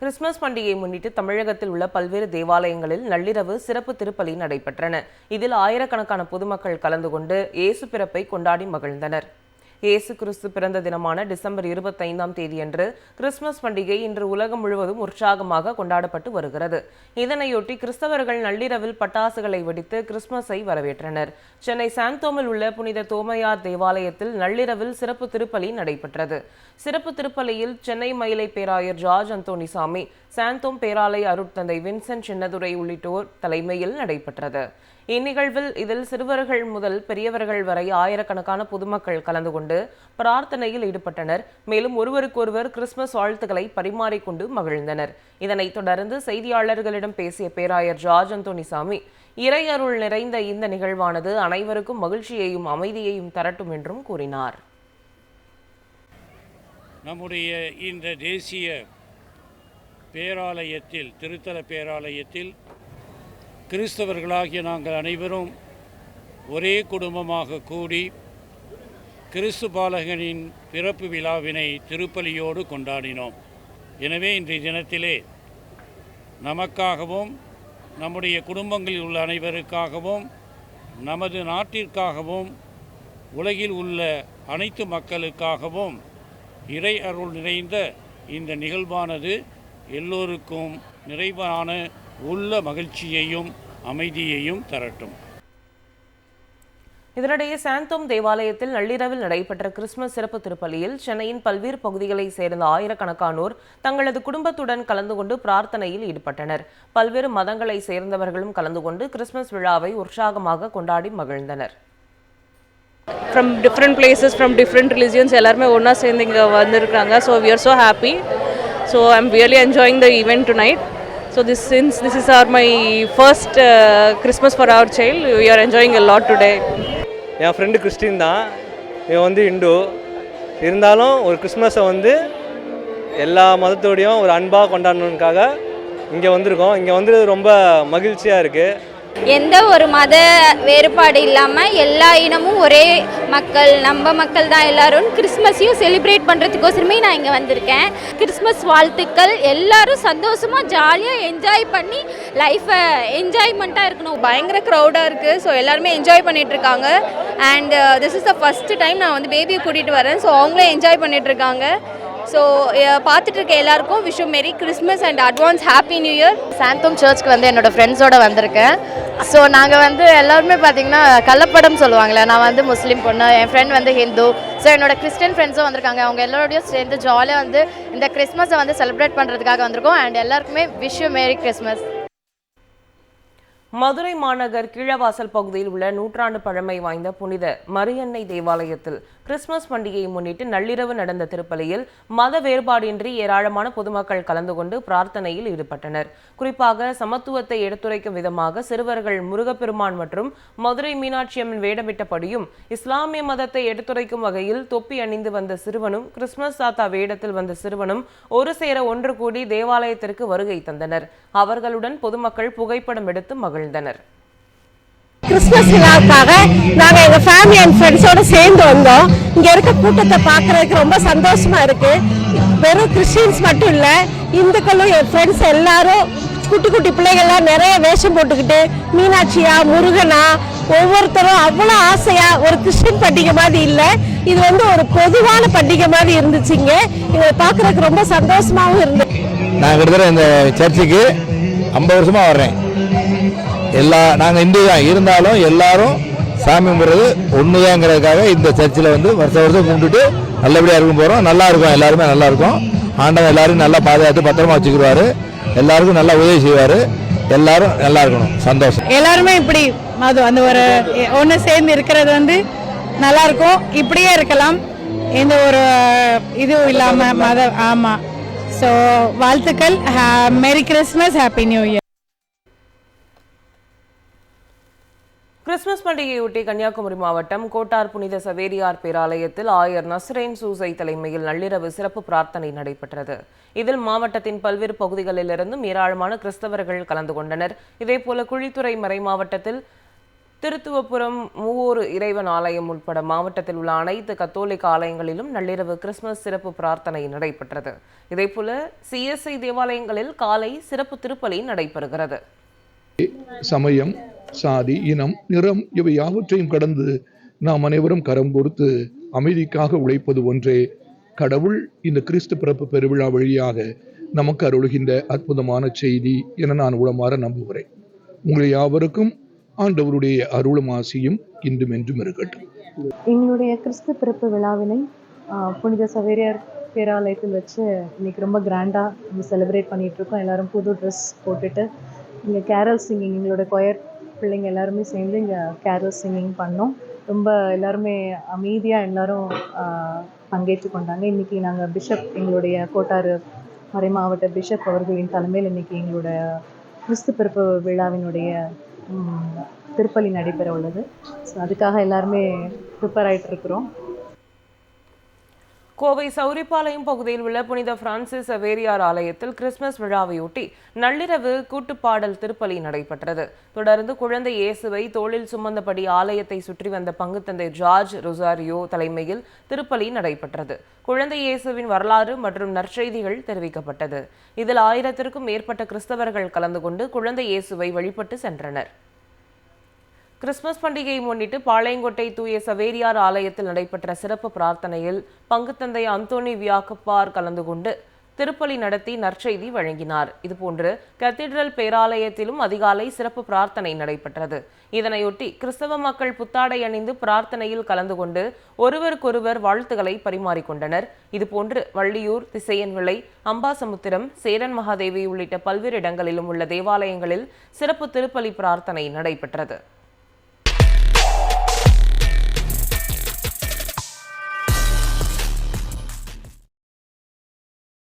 Christmas பண்டிகையை முன்னிட்டு தமிழகத்தில் உள்ள பல்வேறு தேவாலயங்களில் நள்ளிரவு சிறப்பு திருப்பலி நடைபெற்றன. இதில் ஆயிரக்கணக்கான பொதுமக்கள் கலந்து கொண்டு இயேசு பிறப்பை கொண்டாடி மகிழ்ந்தனர். இயேசு கிறிஸ்து பிறந்த தினமான டிசம்பர் 25ஆம் தேதியன்று கிறிஸ்துமஸ் பண்டிகை இன்று உலகம் முழுவதும் உற்சாகமாக கொண்டாடப்பட்டு வருகிறது. இதனையொட்டி கிறிஸ்தவர்கள் நள்ளிரவில் பட்டாசுகளை வெடித்து கிறிஸ்துமஸை வரவேற்றனர். சென்னை சாந்தோமில் உள்ள புனித தோமையார் தேவாலயத்தில் நள்ளிரவில் சிறப்பு திருப்பலி நடைபெற்றது. சிறப்பு திருப்பலியில் சென்னை மயிலை பேராயர் ஜார்ஜ் அந்தோணிசாமி, சாந்தோம் பேராலய அருட்தந்தை வின்சென்ட் சின்னதுரை உள்ளிட்டோர் தலைமையில் நடைபெற்றது. இதில் சிறுவர்கள் முதல் பெரியவர்கள் வரை ஆயிரக்கணக்கான பொதுமக்கள் கலந்து கொண்டு பிரார்த்தனையில் ஈடுபட்டனர். மேலும் ஒருவருக்கொருவர் கிறிஸ்துமஸ் வாழ்த்துக்களை பரிமாறிக்கொண்டு மகிழ்ந்தனர். இதனைத் தொடர்ந்து செய்தியாளர்களிடம் பேசிய பேராயர் ஜார்ஜ் அந்தோணிசாமி, இறை அருள் நிறைந்த இந்த நிகழ்வானது அனைவருக்கும் மகிழ்ச்சியையும் அமைதியையும் தரட்டும் என்றும் கூறினார். நம்முடைய இந்த தேசிய பேராலயத்தில், திருத்தல பேராலயத்தில் கிறிஸ்தவர்களாகிய நாங்கள் அனைவரும் ஒரே குடும்பமாக கூடி கிறிஸ்து பாலகனின் பிறப்பு விழாவினை திருப்பலியோடு கொண்டாடினோம். எனவே இன்றைய தினத்திலே நமக்காகவும் நம்முடைய குடும்பங்களில் உள்ள அனைவருக்காகவும் நமது நாட்டிற்காகவும் உலகில் உள்ள அனைத்து மக்களுக்காகவும் இறை அருள் நிறைந்த இந்த நிகழ்வானது எல்லோருக்கும் நிறைவான உள்ள மகிழ்ச்சியையும் அமைதியையும் தரட்டும். இதனிடையே சாந்தோம் தேவாலயத்தில் நள்ளிரவில் நடைபெற்ற கிறிஸ்துமஸ் சிறப்பு திருப்பலியில் சென்னையின் பல்வேறு பகுதிகளைச் சேர்ந்த ஆயிரக்கணக்கானோர் தங்களது குடும்பத்துடன் கலந்து கொண்டு பிரார்த்தனையில் ஈடுபட்டனர். பல்வேறு மதங்களை சேர்ந்தவர்களும் கலந்து கொண்டு கிறிஸ்துமஸ் விழாவை உற்சாகமாக கொண்டாடி மகிழ்ந்தனர். From different places, from different religions, எல்லாருமே ஒன்றா சேர்ந்து இங்கே வந்திருக்காங்க. So we are so happy. So I'm really enjoying the event tonight. So since this is my first Christmas for our child, we are enjoying a lot today. N friend Christian தான், இவன் வந்து இந்து. இருந்தாலும் ஒரு கிறிஸ்மஸை எல்லா மதத்தோடையும் ஒரு அன்பாக கொண்டாடணுக்காக இங்கே வந்திருக்கோம். இங்கே வந்து ரொம்ப மகிழ்ச்சியாக இருக்குது. எந்த ஒரு மத வேறுபாடு இல்லாமல் எல்லா இனமும் ஒரே மக்கள், நம்ம மக்கள் தான் எல்லாரும். கிறிஸ்மஸையும் செலிப்ரேட் பண்ணுறதுக்கோசரமே நான் இங்கே வந்திருக்கேன். கிறிஸ்மஸ் வாழ்த்துக்கள். எல்லாரும் சந்தோஷமாக ஜாலியாக என்ஜாய் பண்ணி லைஃப்பை என்ஜாய்மெண்ட்டாக இருக்கணும். பயங்கர க்ரௌடாக இருக்குது. ஸோ எல்லாருமே என்ஜாய் பண்ணிகிட்ருக்காங்க. And this is the first time நான் வந்து பேபியை கூட்டிகிட்டு வரேன். ஸோ அவங்களே என்ஜாய் பண்ணிகிட்ருக்காங்க. ஸோ பார்த்துட்டு இருக்க எல்லாருக்கும் wish merry Christmas and advance happy New year. Santhome சர்ச்சுக்கு வந்து என்னோட ஃப்ரெண்ட்ஸோடு வந்திருக்கேன். ஸோ நாங்கள் வந்து எல்லாருமே பார்த்திங்கன்னா கலப்படம் சொல்லுவாங்களே, நான் வந்து முஸ்லீம் பொண்ணு, என் ஃப்ரெண்ட் வந்து ஹிந்து. ஸோ என்னோட கிறிஸ்டின் ஃப்ரெண்ட்ஸும் வந்திருக்காங்க. அவங்க எல்லாரோடையும் சேர்ந்து ஜாலியாக வந்து இந்த கிறிஸ்மஸை வந்து செலிப்ரேட் பண்ணுறதுக்காக வந்திருக்கோம். அண்ட் எல்லாருக்குமே wish you merry Christmas. Madurai மாநகர் கீழவாசல் பகுதியில் உள்ள நூற்றாண்டு பழமை வாய்ந்த புனித மரியன்னை தேவாலயத்தில் கிறிஸ்துமஸ் பண்டிகையை முன்னிட்டு நள்ளிரவு நடந்த திருப்பலியில் மத வேறுபாடின்றி ஏராளமான பொதுமக்கள் கலந்து கொண்டு பிரார்த்தனையில் ஈடுபட்டனர். குறிப்பாக சமத்துவத்தை எடுத்துரைக்கும் விதமாக சிறுவர்கள் முருகப்பெருமான் மற்றும் மதுரை மீனாட்சியம்மன் வேடமிட்டபடியும், இஸ்லாமிய மதத்தை எடுத்துரைக்கும் வகையில் தொப்பி அணிந்து வந்த சிறுவனும் கிறிஸ்துமஸ் தாத்தா வேடத்தில் வந்த சிறுவனும் ஒரு சேர ஒன்று கூடி தேவாலயத்திற்கு வருகை தந்தனர். அவர்களுடன் பொதுமக்கள் புகைப்படம் எடுத்து மகிழ்ந்தனர். கிறிஸ்துமஸ் விழாவுக்காக நாங்கள் எங்கள் ஃபேமிலி அண்ட் ஃப்ரெண்ட்ஸோடு சேர்ந்து வந்தோம். இங்கே இருக்க கூட்டத்தை பார்க்குறதுக்கு ரொம்ப சந்தோஷமா இருக்கு. வெறும் கிறிஸ்டின்ஸ் மட்டும் இல்லை, இந்துக்களும் என் ஃப்ரெண்ட்ஸ் எல்லாரும் குட்டி குட்டி பிள்ளைகள்லாம் நிறைய வேஷம் போட்டுக்கிட்டு மீனாட்சியா முருகனா ஒவ்வொருத்தரும் அவ்வளோ ஆசையா, ஒரு கிறிஸ்டின் பண்டிகை மாதிரி இல்லை, இது வந்து ஒரு பொதுவான பண்டிகை மாதிரி இருந்துச்சுங்க. இதை பார்க்குறதுக்கு ரொம்ப சந்தோஷமாகவும் இருந்துச்சு. நான் கிட்டத்தட்ட இந்த சர்ச்சுக்கு 50 வருஷமாக வர்றேன். நாங்கள் இந்து தான், இருந்தாலும் எல்லாரும் சாமி கும்பிட்றது ஒன்று தாங்கிறதுக்காக இந்த சர்ச்சில் வந்து வருஷம் கும்பிட்டுட்டு நல்லபடியாக இருக்கும் போகிறோம். நல்லா இருக்கும், எல்லாருமே நல்லா இருக்கும். ஆண்டவன் எல்லாரும் நல்லா பாதுகாத்து பத்திரமா வச்சுக்கிடுவார். எல்லாருக்கும் நல்லா உதவி செய்வார். எல்லாரும் நல்லா இருக்கணும், சந்தோஷம். எல்லாருமே இப்படி அந்த ஒரு ஒன்று சேர்ந்து இருக்கிறது வந்து நல்லா இருக்கும். இப்படியே இருக்கலாம், எந்த ஒரு இதுவும் இல்லாமல். ஆமாம். ஸோ வாழ்த்துக்கள். Merry Christmas, happy New Year. கிறிஸ்துமஸ் பண்டிகையொட்டி கன்னியாகுமரி மாவட்டம் கோட்டார் புனித சவேரியார் பேராலயத்தில் ஆயர் நஸ்ரேன் சூசை தலைமையில் நள்ளிரவு சிறப்பு பிரார்த்தனை நடைபெற்றது. இதில் மாவட்டத்தின் பல்வேறு பகுதிகளிலிருந்தும் ஏராளமான கிறிஸ்தவர்கள் கலந்து கொண்டனர். இதேபோல குழித்துறை மறை மாவட்டத்தில் திருத்துவபுரம் மூவூர் இறைவன் ஆலயம் உட்பட மாவட்டத்தில் உள்ள அனைத்து கத்தோலிக்க ஆலயங்களிலும் நள்ளிரவு கிறிஸ்துமஸ் சிறப்பு பிரார்த்தனை நடைபெற்றது. இதேபோல CSI தேவாலயங்களில் காலை சிறப்பு திருப்பலி நடைபெறுகிறது. சமயம், சாதி, இனம், நிறம் இவை யாவற்றையும் கடந்து நாம் அனைவரும் கரம் கோர்த்து அமைதிக்காக உழைப்பது ஒன்றே கடவுள் இந்த கிறிஸ்து பிறப்பு பெருவிழா வழியாக நமக்கு அருளுகின்ற அற்புதமான செய்தி என நான் உளமாற நம்புகிறேன். உங்களை யாவருக்கும் ஆண்டவருடைய அருளும் ஆசியும் இன்றும் என்றும் இருக்கட்டும். எங்களுடைய கிறிஸ்து பிறப்பு விழாவினை புனித சவேரியார் பேராலயத்தில் வச்சு இன்னைக்கு ரொம்ப கிராண்டாக இங்கே செலிப்ரேட் பண்ணிட்டு இருக்கோம். எல்லாரும் புது ட்ரெஸ் போட்டுட்டு இங்கே கேரல் சிங்கிங், எங்களோட கொயர் பிள்ளைங்க எல்லாருமே சேர்ந்து இங்கே கேரல் சிங்கிங் பண்ணோம். ரொம்ப எல்லாருமே அமைதியாக எல்லாரும் பங்கேற்று கொண்டாங்க. இன்றைக்கி நாங்கள் பிஷப், எங்களுடைய கோட்டாறு மறை மாவட்ட பிஷப் அவர்களின் தலைமையில் இன்றைக்கி எங்களோட கிறிஸ்து பிறப்பு விழாவினுடைய திருப்பலி நடைபெற உள்ளது. ஸோ அதுக்காக எல்லாருமே ப்ரிப்பேர் ஆகிட்டு இருக்கிறோம். கோவை சௌரிபாளையம் பகுதியில் உள்ள புனித பிரான்சிஸ் சவேரியார் ஆலயத்தில் கிறிஸ்துமஸ் விழாவையொட்டி நள்ளிரவு கூட்டுப்பாடல் திருப்பலி நடைபெற்றது. தொடர்ந்து குழந்தை இயேசுவை தோளில் சுமந்தபடி ஆலயத்தை சுற்றி வந்த பங்குத்தந்தை ஜார்ஜ் ரொசாரியோ தலைமையில் திருப்பலி நடைபெற்றது. குழந்தை இயேசுவின் வரலாறு மற்றும் நற்செய்திகள் தெரிவிக்கப்பட்டது. இதில் 1000க்கும் மேற்பட்ட கிறிஸ்தவர்கள் கலந்து கொண்டு குழந்தை இயேசுவை வழிபட்டு சென்றனர். கிறிஸ்துமஸ் பண்டிகையை முன்னிட்டு பாளையங்கோட்டை தூய சவேரியார் ஆலயத்தில் நடைபெற்ற சிறப்பு பிரார்த்தனையில் பங்குத்தந்தை அந்தோனி வியாக்கப்பார் கலந்து கொண்டு திருப்பலி நடத்தி நற்செய்தி வழங்கினார். இதுபோன்று கத்தீட்ரல் பேராலயத்திலும் அதிகாலை சிறப்பு பிரார்த்தனை நடைபெற்றது. இதனையொட்டி கிறிஸ்தவ மக்கள் புத்தாடை அணிந்து பிரார்த்தனையில் கலந்து கொண்டு ஒருவருக்கொருவர் வாழ்த்துக்களை பரிமாறிக்கொண்டனர். இதுபோன்று வள்ளியூர், திசையன்விளை, அம்பாசமுத்திரம், சேரன் மகாதேவி உள்ளிட்ட பல்வேறு இடங்களிலும் உள்ள தேவாலயங்களில் சிறப்பு திருப்பலி பிரார்த்தனை நடைபெற்றது.